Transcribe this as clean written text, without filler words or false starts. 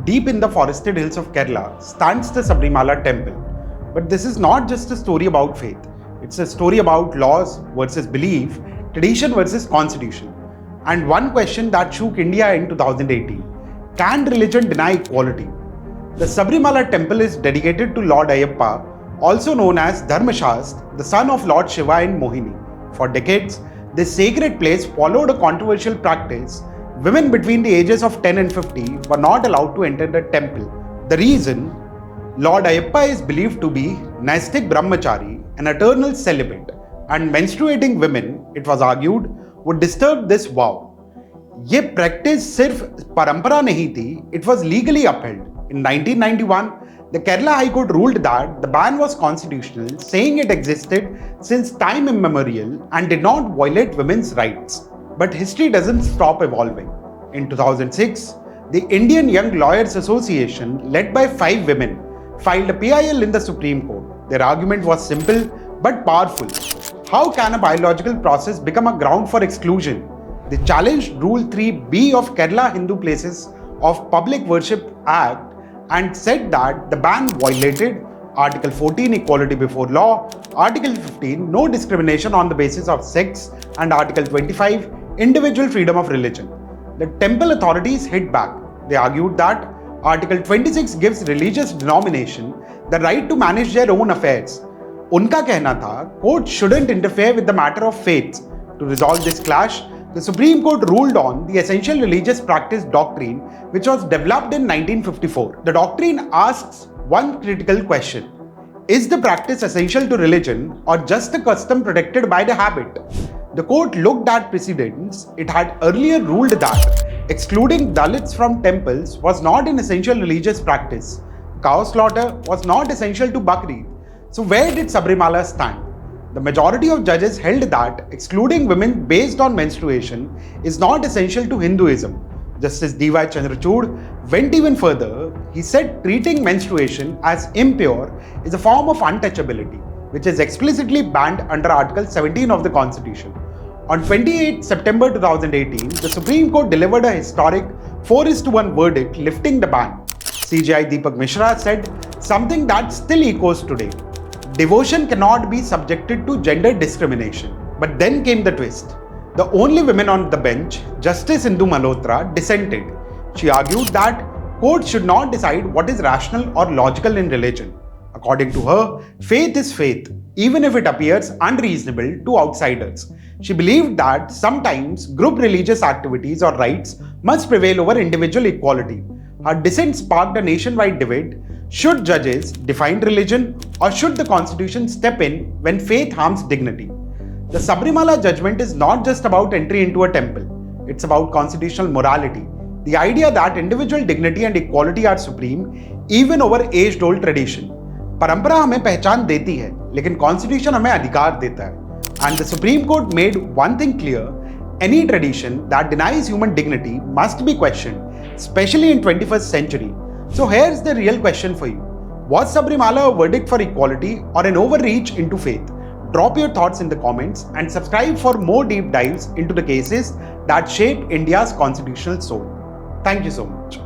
deep in the forested hills of Kerala, stands the Sabarimala Temple. But this is not just a story about faith. It's a story about laws versus belief, tradition versus constitution. And one question that shook India in 2018, can religion deny equality? The Sabarimala Temple is dedicated to Lord Ayyappa, also known as Dharmashastra, the son of Lord Shiva in Mohini. For decades, this sacred place followed a controversial practice. Women between the ages of 10 and 50 were not allowed to enter the temple. The reason? Lord Ayyappa is believed to be Naistik Brahmachari, an eternal celibate, and menstruating women, it was argued, would disturb this vow. ये practice सिर्फ परंपरा नहीं थी, it was legally upheld. In 1991, the Kerala High Court ruled that the ban was constitutional, saying it existed since time immemorial and did not violate women's rights. But history doesn't stop evolving. In 2006, the Indian Young Lawyers Association, led by 5 women, filed a PIL in the Supreme Court. Their argument was simple but powerful. How can a biological process become a ground for exclusion? They challenged Rule 3B of Kerala Hindu Places of Public Worship Act and said that the ban violated Article 14, Equality Before Law, Article 15, No Discrimination on the Basis of Sex, and Article 25, Individual Freedom of Religion. The temple authorities hit back. They argued that Article 26 gives religious denomination the right to manage their own affairs. उनका कहना था, court shouldn't interfere with the matter of faith. To resolve this clash, the Supreme Court ruled on the Essential Religious Practice Doctrine, which was developed in 1954. The doctrine asks one critical question: is the practice essential to religion or just a custom protected by the habit? The court looked at precedents. It had earlier ruled that excluding Dalits from temples was not an essential religious practice. Cow slaughter was not essential to Bakri. So where did Sabarimala stand? The majority of judges held that excluding women based on menstruation is not essential to Hinduism. Justice D.Y. Chandrachud went even further. He said treating menstruation as impure is a form of untouchability, which is explicitly banned under Article 17 of the Constitution. On 28 September 2018, the Supreme Court delivered a historic 4:1 verdict lifting the ban. CJI Deepak Mishra said something that still echoes today. Devotion cannot be subjected to gender discrimination. But then came the twist. The only woman on the bench, Justice Indu Malhotra, dissented. She argued that courts should not decide what is rational or logical in religion. According to her, faith is faith, even if it appears unreasonable to outsiders. She believed that sometimes group religious activities or rites must prevail over individual equality. Her dissent sparked a nationwide debate. Should judges define religion, or should the Constitution step in when faith harms dignity? The Sabarimala Judgment is not just about entry into a temple. It's about constitutional morality. The idea that individual dignity and equality are supreme even over age-old tradition. परंपरा हमें पहचान देती है, लेकिन Constitution हमें अधिकार देता है. And the Supreme Court made one thing clear: any tradition that denies human dignity must be questioned, especially in 21st century. So here's the real question for you. Was Sabarimala a verdict for equality or an overreach into faith? Drop your thoughts in the comments and subscribe for more deep dives into the cases that shape India's constitutional soul. Thank you so much.